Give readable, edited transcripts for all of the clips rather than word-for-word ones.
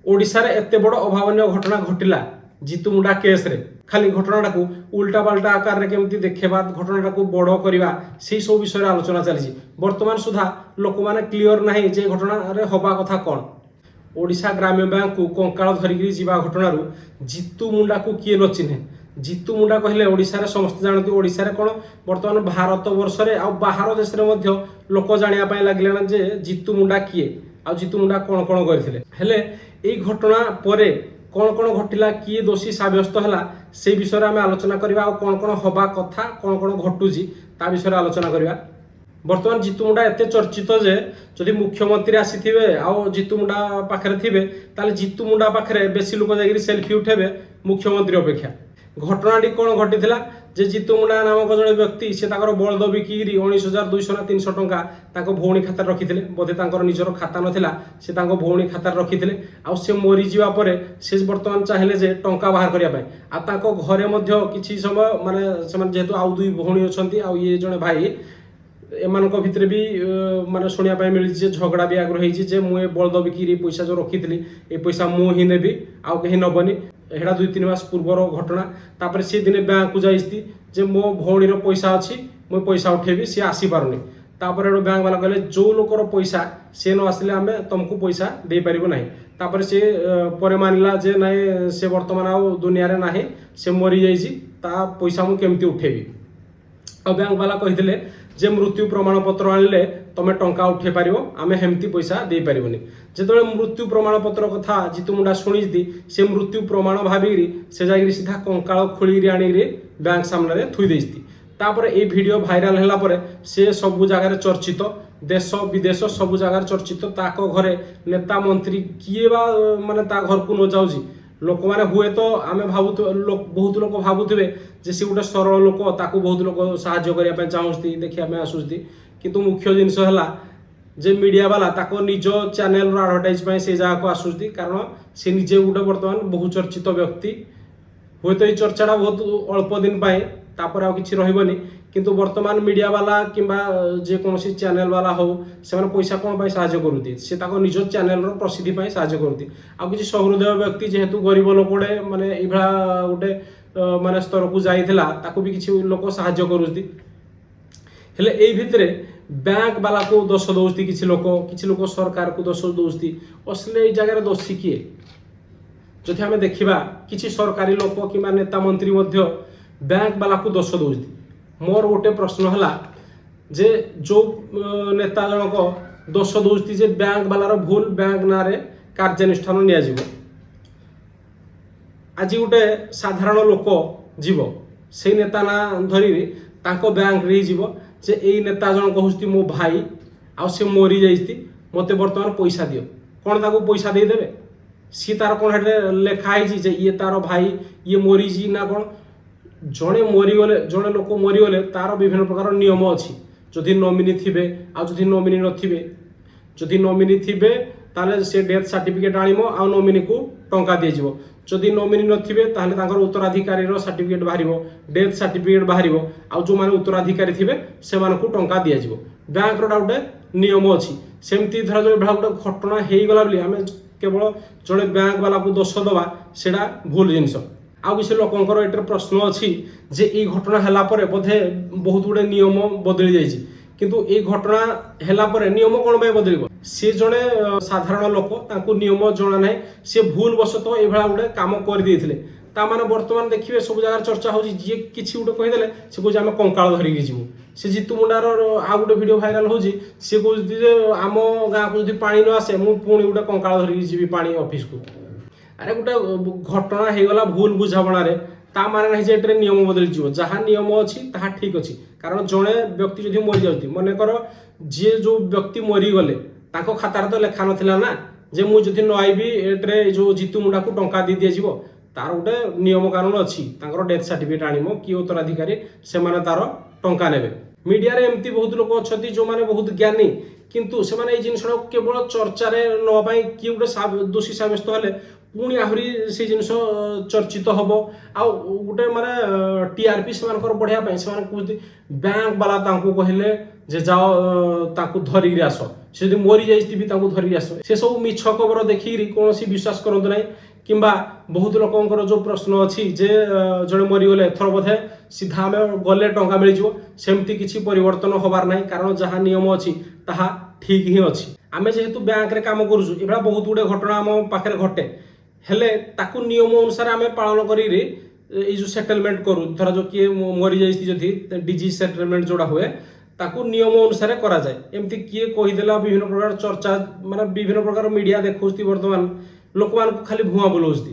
ओडिशारे एते बड़ अभावन घटना घटिला जितु मुंडा केस रे खाली घटनाटा को उल्टा पाल्टा आकार रे केमती देखेबा घटनाटा को बड़ करबा से सब विषय आलोचना चली वर्तमान सुधा लोक माने क्लियर नाही जे घटना रे होबा कथा कोन। ओडिशा ग्राम्य बैंक को कंकाल धरिकी जीवा घटनारू जितु मुंडा को किए न चिन्हे। जितु मुंडा कहले ओडिशा रे समस्त जानती ओडिशा रे कोन वर्तमान भारत वर्ष रे आ बाहर देश रे मध्य लोक जानिया पय लागले ना जे जितु मुंडा किए आ जितु मुंडा कोन कोन करथिले। हेले एई घटना परे कोन कोन घटिला किए दोषी साब्यस्त हला से विषय आम आलोचना करबा आ कोन कोन होबा कथा कोन कोन घटुजी ता विषय आलोचना करबा। वर्तमान जितु मुंडा एते चर्चित जे जदि मुख्यमंत्री आसीथिबे आ जितु मुंडा पाखरे थिबे ताले जितु मुंडा पाखरे बेसी लोक जागिरी सेल्फी उठेबे मुख्यमंत्री अपेक्षा। घटनाटी कोन घटिथिला जे जितु मुंडा नामक जड़े व्यक्ति से बलद बिकिरी 19,200 ना 300 टंका भौणी खाता रखिथिले बोधे निजर खाता नथिला से भौणी खाता रखिथिले आ से मरी जीवा परे से वर्तमान चाहिले जे टंका बाहर करिया पय आ ताको घरे मध्य किछि समय माने समान जेतु आउ दुई भौणी अछंती आ ये जने भाई एमानक भितरे भी माने सुनिया पाई मिली जे झगड़ा भी आग्रह हेछि जे मु बलद बिकिरी पैसा जो रखिथिली ए पैसा मु ही नेबी आ कहि नबनी। एटा 2-3 मास पूर्वर घटना तापर से दिने बैंक को जाइस्ती जे मो भौणीर पैसा अच्छी मु पैसा उठेबी सी आसी पारुनी तापर बैंक वाला कहले जो लोकर पैसा से न आसिले आमे तुमको पैसा दे परिबो नाही। तापर से परे मानिला जे नाही से वर्तमान आ दुनिया रे नाही से मरी जाइछि ता पैसा मु केमती उठेबी। आ बैंक वाला कहिथिले जे मृत्यु प्रमाण पत्र आनले तमे टंका उठे पारिबो आमे हेमती पैसा दे पारिबोनी। जेतबे मृत्यु प्रमाण पत्र कथा जितु मुंडा सुनिजदी से मृत्यु प्रमाण भाबिरी से जागिरी सीधा कंकाळ खोली आनी रे बैंक सामने रे थुई देइस्ती। तापर ए वीडियो भाइराल होला परे से सब जगह चर्चित देश विदेश सब जगह चर्चित ताको घरे नेता मंत्री किए बा माने ता घर को न जाउजी लोक माने हुए तो आमे बहुत लोक भाबुथिबे जे से गोटे सरल लोक ताको बहुत लोक साहाय्य करिया पे चाहुस्ती देखिया पे आसुस्ती किंतु मुख्य जिनिस हला जे मीडिया वाला ताको निज चैनल रो एडवर्टाइज पे से जगह को आसुस्ती कारण से निजे गोटे वर्तमान बहुचर्चित व्यक्ति हुए तो ये चर्चाटा बहुत अल्प दिन पाए तापर आ किछि रहिबनी किंतु वर्तमान मीडिया वाला किंबा जे कोनोसी चैनल वाला हो से माने पैसा कोन पाई साहाय्य करूती से ताको निज चैनल रो प्रसिद्धि पाई साहाय्य करूती आ किछि सहृदय व्यक्ति जेहेतु गरीब लोकड़े माने इभा गोटे माने स्तर को जाइथिला ताको भी किछि लोक साहाय्य करूती। हेले एई भितरे बैंक वाला को दोष दौस्ती किछि लोक सरकार को दोष दौस्ती असले एई जगह दोषी किए जदि आमे देखिबा किछि सरकारी लोक कि नेता मंत्री मध्य बैंक वाला को दोष दौस्ती। मोर गोटे प्रश्न हला जे जो नेता जनक दोष दौस्ती जे बैंक वालार भूल बैंक ना रे कार्यानुष्ठान निया जिवो आज गोटे साधारण लोक जीव से नेता ना धरी तांको बैंक रे जीव जे एई नेता जनक होस्ती मो भाई आ से मरी जाइस्ती मते वर्तमान पैसा दियो कोन ताको पैसा दे देबे सी तार कोन हेटे लेखा है जे ये तार भाई ये मरी जी ना कोन जड़े मरीगले जड़े लोक मरीगले तार विभिन्न प्रकार नियम अच्छी जदि नॉमिनी थिबे आ जदि नॉमिनी नथिबे जदि नॉमिनी थिबे ताले से डेथ सर्टिफिकेट आनिमो आ नॉमिनी को टंका दिए जिवो जदि नॉमिनी नथिबे ताले तांकर उत्तराधिकारी रो सर्टिफिकेट बाहरिबो डेथ सर्टिफिकेट बाहरिबो आ जो माने उत्तराधिकारी थिबे से मान को टंका दिए जिवो बैंक रो डाउटे नियम अच्छी सेमती धरा जो गोटे घटना हेई गला बली हमें केवल जड़े बैंक वाला को दोष दबा सेडा भूल जिनिस। आउ किसी लोकंकर एटर प्रश्न अच्छी जे ये घटना हैला परे बोधे बहुत गुड़े नियम बदली जाइछि किंतु ये घटना हैला परे नियम कोन बे बदलिबो से जड़े साधारण लोक तांको नियम जणा नै से भूल वशतः ए भला गुड़े काम कर देथिले ता माने वर्तमान देखिबे सब जगह चर्चा होछि जे किछि गुटे कहि देले से कोइ जे हम कंकाळ धरि जिवु से जितु मुंडार आ गुटे वीडियो भाइराल होछि से कोइ जे आम गाँ को जदि पानी न आसे मु पुणी गुटे कंकाळ धरि जिवि पानी ऑफिस को अरे गोटे घटना हो गला भूल बुझाणा ता माने नहीं जे एटे नियम बदली जीव जहाँ नियम अच्छी ताहा ठीक अच्छी कारण जड़े व्यक्ति जदि मरी जाती मनकर जी जो व्यक्ति मरीगले ताको खातार तो लेखा नथिला ना जे मु जदि न आइबी एटे जो जितु मुंडा को टंका दी दिए जीव तार गोटे नियम कानून अच्छी तांकर डेथ सर्टिफिकेट आनिमो कि उत्तराधिकारी से माने तार टंका नेबे। मीडिया रे एमती बहुत लोक अच्छी जो माने बहुत ज्ञानी କିନ୍ତୁ ସେମାନେ ଏଇ ଜିନିଷଟାକୁ କେବଳ ଚର୍ଚ୍ଚାରେ ନେବା ପାଇଁ କିଏ ଗୋଟେ ଦୋଷୀ ସାବ୍ୟସ୍ତ ହେଲେ ପୁଣି ଆହୁରି ସେଇ ଜିନିଷ ଚର୍ଚ୍ଚିତ ହବ। ଆଉ ଗୋଟେ ମାନେ ଟିଆରପି ସେମାନଙ୍କର ବଢ଼ିବା ପାଇଁ ସେମାନେ କହୁଛନ୍ତି ବ୍ୟାଙ୍କ ବାଲା ତାଙ୍କୁ କହିଲେ ଯେ ଯାଅ ତାଙ୍କୁ ଧରିକିରି ଆସ, ସେ ଯଦି ମରିଯାଇଥିବି ବି ତାଙ୍କୁ ଧରିକି ଆସ। ସେ ସବୁ ମିଛ ଖବର ଦେଖିକିରି କୌଣସି ବିଶ୍ୱାସ କରନ୍ତୁ ନାହିଁ। କିମ୍ବା ବହୁତ ଲୋକଙ୍କର ଯେଉଁ ପ୍ରଶ୍ନ ଅଛି ଯେ ଜଣେ ମରିଗଲେ ଏଥର ବୋଧେ ସିଧା ଆମେ ଗଲେ ଟଙ୍କା ମିଳିଯିବ, ସେମିତି କିଛି ପରିବର୍ତ୍ତନ ହେବାର ନାହିଁ। କାରଣ ଯାହା ନିୟମ ଅଛି ତାହା ଠିକ୍ ହିଁ ଅଛି। ଆମେ ଯେହେତୁ ବ୍ୟାଙ୍କରେ କାମ କରୁଛୁ, ଏଭଳିଆ ବହୁତ ଗୁଡ଼ିଏ ଘଟଣା ଆମ ପାଖରେ ଘଟେ, ହେଲେ ତାକୁ ନିୟମ ଅନୁସାରେ ଆମେ ପାଳନ କରିକିରି ଏଇ ଯେଉଁ ସେଟଲମେଣ୍ଟ କରୁ। ଧର ଯେଉଁ କିଏ ମରିଯାଇଛି ଯଦି ଡିଜିଜ୍ ସେଟଲମେଣ୍ଟ ଯେଉଁଟା ହୁଏ ତାକୁ ନିୟମ ଅନୁସାରେ କରାଯାଏ। ଏମିତି କିଏ କହିଦେଲା ବିଭିନ୍ନ ପ୍ରକାର ଚର୍ଚ୍ଚା ମାନେ ବିଭିନ୍ନ ପ୍ରକାର ମିଡ଼ିଆ ଦେଖାଉଛି ବର୍ତ୍ତମାନ ଲୋକମାନଙ୍କୁ ଖାଲି ଭୁଆଁ ବୁଲାଉଛି।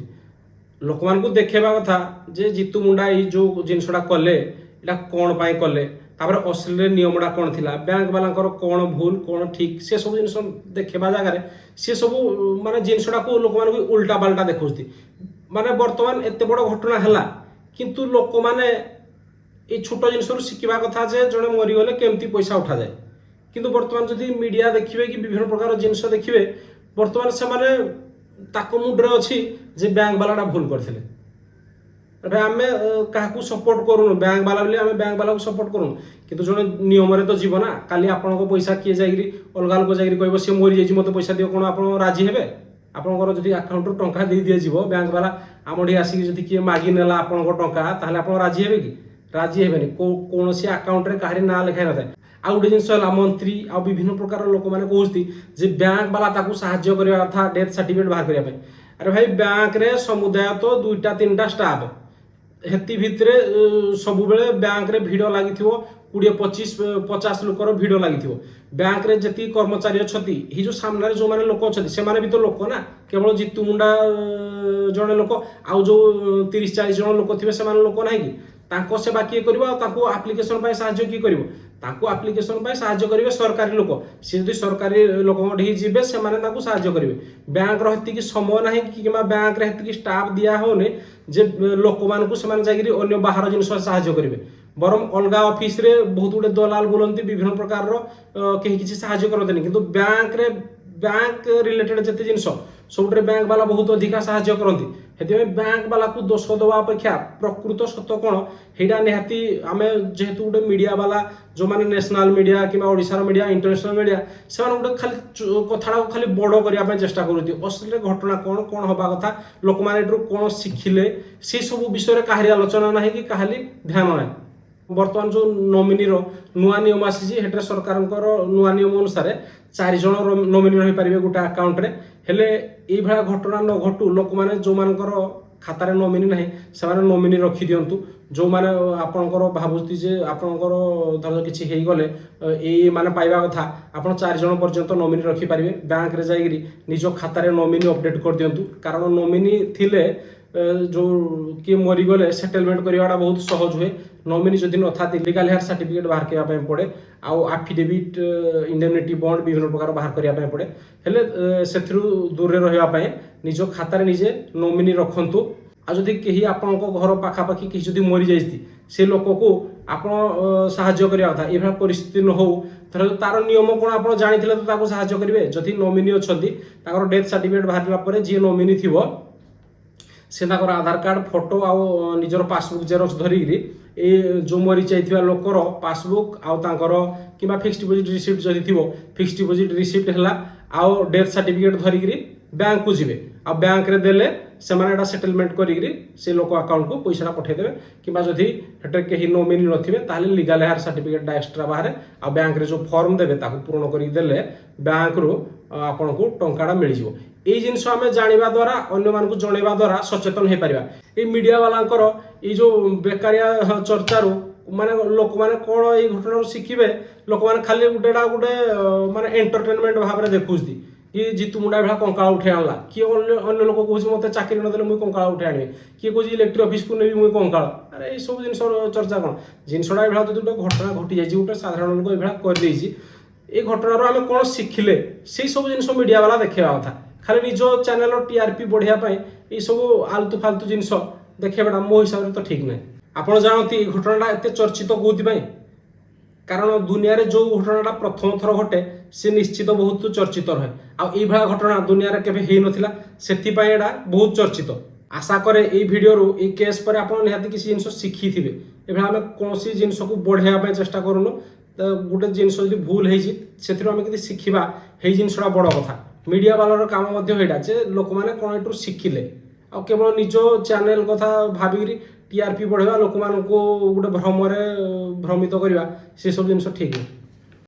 ଲୋକମାନଙ୍କୁ ଦେଖେଇବା କଥା ଯେ ଜିତୁ ମୁଣ୍ଡା ଏଇ ଯେଉଁ ଜିନିଷଟା କଲେ ଏଇଟା କ'ଣ ପାଇଁ କଲେ, ତାପରେ ଅସଲରେ ନିୟମଟା କ'ଣ ଥିଲା, ବ୍ୟାଙ୍କ ବାଲାଙ୍କର କ'ଣ ଭୁଲ କ'ଣ ଠିକ୍, ସେସବୁ ଜିନିଷ ଦେଖେଇବା ଜାଗାରେ ସେସବୁ ମାନେ ଜିନିଷଟାକୁ ଲୋକମାନଙ୍କୁ ଉଲ୍ଟା ପାଲ୍ଟା ଦେଖାଉଛି। ମାନେ ବର୍ତ୍ତମାନ ଏତେ ବଡ଼ ଘଟଣା ହେଲା କିନ୍ତୁ ଲୋକମାନେ এই ছোট জিনিসରୁ ଶିଖିବା କଥା ଯେ ଜଣେ ମରିଗଲେ କେମିତି ପଇସା ଉଠାଯାଏ। କିନ୍ତୁ ବର୍ତ୍ତମାନ ଯଦି ମିଡ଼ିଆ ଦେଖିବେ କି ବିଭିନ୍ନ ପ୍ରକାର ଜିନିଷ ଦେଖିବେ, ବର୍ତ୍ତମାନ ସେମାନେ ତାଙ୍କ ମୁଣ୍ଡରେ ଅଛି ଯେ ବ୍ୟାଙ୍କ ବାଲାଟା ଭୁଲ କରିଥିଲେ। ଏବେ ଆମେ କାହାକୁ ସପୋର୍ଟ କରୁନୁ, ବ୍ୟାଙ୍କ ବାଲା ବୋଲି ଆମେ ବ୍ୟାଙ୍କ ବାଲାକୁ ସପୋର୍ଟ କରୁନୁ, କିନ୍ତୁ ଜଣେ ନିୟମରେ ତ ଯିବ ନା। କାଲି ଆପଣଙ୍କ ପଇସା କିଏ ଯାଇକିରି ଅଲଗା ଲୋକ ଯାଇକିରି କହିବ ସେ ମରିଯାଇଛି ମୋତେ ପଇସା ଦିଅ, କ'ଣ ଆପଣ ରାଜି ହେବେ? ଆପଣଙ୍କର ଯଦି ଆକାଉଣ୍ଟରୁ ଟଙ୍କା ଦେଇ ଦିଆଯିବ, ବ୍ୟାଙ୍କ ବାଲା ଆମଠି ଆସିକି ଯଦି କିଏ ମାଗି ନେଲା ଆପଣଙ୍କ ଟଙ୍କା, ତାହେଲେ ଆପଣ ରାଜି ହେବେ କି? ରାଜି ହେବେନି। କୌଣସି ଆକାଉଣ୍ଟରେ କାହାରି ନାଁ ଲେଖା ନଥାଏ। ଆଉ ଗୋଟେ ଜିନିଷ ହେଲା ମନ୍ତ୍ରୀ ଆଉ ବିଭିନ୍ନ ପ୍ରକାର ଲୋକମାନେ କହୁଛନ୍ତି ଯେ ବ୍ୟାଙ୍କ ବାଲା ତାକୁ ସାହାଯ୍ୟ କରିବା କଥା ଡେଥ୍ ସାର୍ଟିଫିକେଟ୍ ବାହାର କରିବା ପାଇଁ। ଆରେ ଭାଇ, ବ୍ୟାଙ୍କରେ ସମୁଦାୟ ତ 2ଟା 3ଟା ଷ୍ଟାଫ୍, ହେତି ଭିତରେ ସବୁବେଳେ ବ୍ୟାଙ୍କରେ ଭିଡ଼ ଲାଗିଥିବ, 20-25-50 ଲୋକର ଭିଡ଼ ଲାଗିଥିବ। ବ୍ୟାଙ୍କରେ ଯେତିକି କର୍ମଚାରୀ ଅଛନ୍ତି, ଏଇ ଯେଉଁ ସାମ୍ନାରେ ଯେଉଁମାନେ ଲୋକ ଅଛନ୍ତି ସେମାନେ ବି ତ ଲୋକ ନା। କେବଳ ଜିତୁ ମୁଣ୍ଡା ଜଣେ ଲୋକ, ଆଉ ଯେଉଁ 30-40 ଜଣ ଲୋକ ଥିବେ ସେମାନେ ଲୋକ ନାହିଁ କି? ତାଙ୍କ ସେବା କିଏ କରିବ? ଆଉ ତାଙ୍କୁ ଆପ୍ଲିକେସନ ପାଇଁ ସାହାଯ୍ୟ କିଏ କରିବ? ତାଙ୍କୁ ଆପ୍ଲିକେସନ ପାଇଁ ସାହାଯ୍ୟ କରିବେ ସରକାରୀ ଲୋକ। ସେ ଯଦି ସରକାରୀ ଲୋକଙ୍କଠିକି ଯିବେ ସେମାନେ ତାଙ୍କୁ ସାହାଯ୍ୟ କରିବେ। ବ୍ୟାଙ୍କର ହେତିକି ସମୟ ନାହିଁ କିମ୍ବା ବ୍ୟାଙ୍କରେ ହେତିକି ଷ୍ଟାଫ୍ ଦିଆ ହେଉନି ଯେ ଲୋକମାନଙ୍କୁ ସେମାନେ ଯାଇକରି ଅନ୍ୟ ବାହାର ଜିନିଷ ସାହାଯ୍ୟ କରିବେ। ବରଂ ଅଲଗା ଅଫିସରେ ବହୁତ ଗୁଡ଼ିଏ ଦଲାଲ ବୁଲନ୍ତି, ବିଭିନ୍ନ ପ୍ରକାରର କେହି କିଛି ସାହାଯ୍ୟ କରନ୍ତିନି। କିନ୍ତୁ ବ୍ୟାଙ୍କ ରିଲେଟେଡ୍ ଯେତେ ଜିନିଷ ସବୁଥିରେ ବ୍ୟାଙ୍କ ବାଲା ବହୁତ ଅଧିକା ସାହାଯ୍ୟ କରନ୍ତି। ସେଥିପାଇଁ ବ୍ୟାଙ୍କ ବାଲାକୁ ଦୋଷ ଦେବା ଅପେକ୍ଷା ପ୍ରକୃତ ସତ କ'ଣ ସେଇଟା ନିହାତି ଆମେ ଯେହେତୁ ଗୋଟେ ମିଡ଼ିଆ ବାଲା, ଯେଉଁମାନେ ନ୍ୟାସନାଲ ମିଡ଼ିଆ କିମ୍ବା ଓଡ଼ିଶାର ମିଡ଼ିଆ, ଇଣ୍ଟରନ୍ୟାସନାଲ ମିଡ଼ିଆ, ସେମାନେ ଗୋଟେ ଖାଲି କଥାଟାକୁ ଖାଲି ବଡ଼ କରିବା ପାଇଁ ଚେଷ୍ଟା କରନ୍ତି। ଅସଲରେ ଘଟଣା କ'ଣ ହେବା କଥା, ଲୋକମାନେ ଏଠାରୁ କ'ଣ ଶିଖିଲେ, ସେସବୁ ବିଷୟରେ କାହାରି ଆଲୋଚନା ନାହିଁ କି କାହାରି ଧ୍ୟାନ ନାହିଁ। ବର୍ତ୍ତମାନ ଯେଉଁ ନୋମିନିର ନୂଆ ନିୟମ ଆସିଛି, ସେଠାରେ ସରକାରଙ୍କର ନୂଆ ନିୟମ ଅନୁସାରେ 4 ଜଣ ନୋମିନି ରହିପାରିବେ ଗୋଟେ ଆକାଉଣ୍ଟରେ। ହେଲେ ଏଇଭଳିଆ ଘଟଣା ନ ଘଟୁ, ଲୋକମାନେ ଯେଉଁମାନଙ୍କର ଖାତାରେ ନୋମିନି ନାହିଁ ସେମାନେ ନୋମିନି ରଖିଦିଅନ୍ତୁ। ଯେଉଁମାନେ ଆପଣଙ୍କର ଭାବୁଛନ୍ତି ଯେ ଆପଣଙ୍କର ଧର କିଛି ହେଇଗଲେ ଏଇ ମାନେ ପାଇବା କଥା, ଆପଣ 4 ଜଣ ପର୍ଯ୍ୟନ୍ତ ନୋମିନି ରଖିପାରିବେ। ବ୍ୟାଙ୍କରେ ଯାଇକରି ନିଜ ଖାତାରେ ନୋମିନି ଅପଡେଟ୍ କରିଦିଅନ୍ତୁ। କାରଣ ନୋମିନି ଥିଲେ ଯେଉଁ କିଏ ମରିଗଲେ ସେଟଲମେଣ୍ଟ କରିବାଟା ବହୁତ ସହଜ ହୁଏ। ନୋମିନି ଯଦି ନଥାନ୍ତି ଲିଗାଲ ହେୟାର ସାର୍ଟିଫିକେଟ୍ ବାହାର କରିବା ପାଇଁ ପଡ଼େ, ଆଉ ଆଫିଡେଭିଟ୍, ଇଣ୍ଡେମନିଟି ବଣ୍ଡ ବିଭିନ୍ନ ପ୍ରକାର ବାହାର କରିବା ପାଇଁ ପଡ଼େ। ହେଲେ ସେଥିରୁ ଦୂରରେ ରହିବା ପାଇଁ ନିଜ ଖାତାରେ ନିଜେ ନୋମିନି ରଖନ୍ତୁ। ଆଉ ଯଦି କେହି ଆପଣଙ୍କ ଘର ପାଖାପାଖି କେହି ଯଦି ମରିଯାଇଛି, ସେ ଲୋକକୁ ଆପଣ ସାହାଯ୍ୟ କରିବା କଥା। ଏଇଭଳିଆ ପରିସ୍ଥିତି ନ ହଉ, ଧର ତାର ନିୟମ କ'ଣ ଆପଣ ଜାଣିଥିଲେ ତ ତାକୁ ସାହାଯ୍ୟ କରିବେ। ଯଦି ନୋମିନି ଅଛନ୍ତି, ତାଙ୍କର ଡେଥ୍ ସାର୍ଟିଫିକେଟ୍ ବାହାରିଲା ପରେ ଯିଏ ନୋମିନି ଥିବ ସେ ତାଙ୍କର ଆଧାର କାର୍ଡ଼, ଫଟୋ ଆଉ ନିଜର ପାସବୁକ୍ ଜେରକ୍ସ ଧରିକିରି ଏଇ ଯେଉଁ ମରିଯାଇଥିବା ଲୋକର ପାସବୁକ୍ ଆଉ ତାଙ୍କର କିମ୍ବା ଫିକ୍ସଡ୍ ଡିପୋଜିଟ୍ ରିସିପ୍ଟ ଯଦି ଥିବ, ଫିକ୍ସଡ୍ ଡିପୋଜିଟ୍ ରିସିପ୍ଟ ହେଲା ଆଉ ଡେଥ୍ ସାର୍ଟିଫିକେଟ୍ ଧରିକିରି ବ୍ୟାଙ୍କକୁ ଯିବେ। ଆଉ ବ୍ୟାଙ୍କରେ ଦେଲେ ସେମାନେ ଏଇଟା ସେଟଲମେଣ୍ଟ କରିକିରି ସେ ଲୋକ ଆକାଉଣ୍ଟକୁ ପଇସାଟା ପଠାଇଦେବେ। କିମ୍ବା ଯଦି ସେଠାରେ କେହି ନୋମିନି ନଥିବେ ତାହେଲେ ଲିଗାଲ ହେୟାର ସାର୍ଟିଫିକେଟ୍ଟା ଏକ୍ସଟ୍ରା ବାହାରେ। ଆଉ ବ୍ୟାଙ୍କରେ ଯେଉଁ ଫର୍ମ ଦେବେ ତାକୁ ପୂରଣ କରିକି ଦେଲେ ବ୍ୟାଙ୍କରୁ ଆପଣଙ୍କୁ ଟଙ୍କାଟା ମିଳିଯିବ। ଏଇ ଜିନିଷ ଆମେ ଜାଣିବା ଦ୍ୱାରା, ଅନ୍ୟମାନଙ୍କୁ ଜଣାଇବା ଦ୍ୱାରା ସଚେତନ ହେଇପାରିବା। ଏଇ ମିଡ଼ିଆ ବାଲାଙ୍କର ଏଇ ଯେଉଁ ବେକାରିଆ ଚର୍ଚ୍ଚାରୁ ମାନେ ଲୋକମାନେ କ'ଣ ଏଇ ଘଟଣାରୁ ଶିଖିବେ? ଲୋକମାନେ ଖାଲି ଗୋଟେ ମାନେ ଏଣ୍ଟରଟେନମେଣ୍ଟ ଭାବରେ ଦେଖୁଛନ୍ତି କି ଜିତୁ ମୁଣ୍ଡା ଭଳିଆ କଙ୍କାଳ ଉଠେଇ ଆଣିଲା, କିଏ ଅନ୍ୟ ଲୋକ କହୁଛି ମୋତେ ଚାକିରି ନଦେଲେ ମୁଁ କଙ୍କାଳ ଉଠେଇ ଆଣିବି, କିଏ କହୁଛି ଇଲେକ୍ଟ୍ରି ଅଫିସକୁ ନେବି ମୁଁ କଙ୍କାଳ। ଆରେ ଏଇସବୁ ଜିନିଷ ଚର୍ଚ୍ଚା କ'ଣ? ଜିନିଷଟା ଏଇଭଳିଆ ଯଦି ଗୋଟେ ଘଟଣା ଘଟିଯାଇଛି, ଗୋଟେ ସାଧାରଣ ଲୋକ ଏଇଭଳିଆ କରିଦେଇଛି, এই ঘটনার আমি কোণ শিখিলে সেই সব জিনিস মিডিয়া বালা দেখাইবা কথা। খালি নিজ চ্যানেল টিআরপি বঢ়িয়া পাই এই সব আলতু ফালতু জিনিস দেখাইবাটা মো হিসাবে তো ঠিক নাই। আপনার জানতে এই ঘটনাটা এত চর্চিত কোথিপাই? কারণ দুনিয়ার যে ঘটনাটা প্রথম থর ঘটে ସେ ନିଶ୍ଚିତ ବହୁତ ଚର୍ଚ୍ଚିତ ରହେ। ଆଉ ଏଇଭଳିଆ ଘଟଣା ଦୁନିଆରେ କେବେ ହେଇନଥିଲା, ସେଥିପାଇଁ ଏଇଟା ବହୁତ ଚର୍ଚ୍ଚିତ। ଆଶା କରେ ଏଇ ଭିଡ଼ିଓରୁ ଏଇ କେସ୍ ପରେ ଆପଣ ନିହାତି କିଛି ଜିନିଷ ଶିଖିଥିବେ। ଏଭଳି ଆମେ କୌଣସି ଜିନିଷକୁ ବଢ଼େଇବା ପାଇଁ ଚେଷ୍ଟା କରୁନୁ। ତ ଗୋଟେ ଜିନିଷ ଯଦି ଭୁଲ ହେଇଛି ସେଥିରୁ ଆମେ କିଛି ଶିଖିବା, ହେଇ ଜିନିଷଟା ବଡ଼ କଥା। ମିଡ଼ିଆ ବାଲାର କାମ ମଧ୍ୟ ଏଇଟା ଯେ ଲୋକମାନେ କ'ଣ ଏଠୁ ଶିଖିଲେ, ଆଉ କେବଳ ନିଜ ଚ୍ୟାନେଲ କଥା ଭାବିକିରି ଟିଆରପି ବଢ଼େଇବା, ଲୋକମାନଙ୍କୁ ଗୋଟେ ଭ୍ରମରେ ଭ୍ରମିତ କରିବା, ସେସବୁ ଜିନିଷ ଠିକ୍ ନୁହେଁ।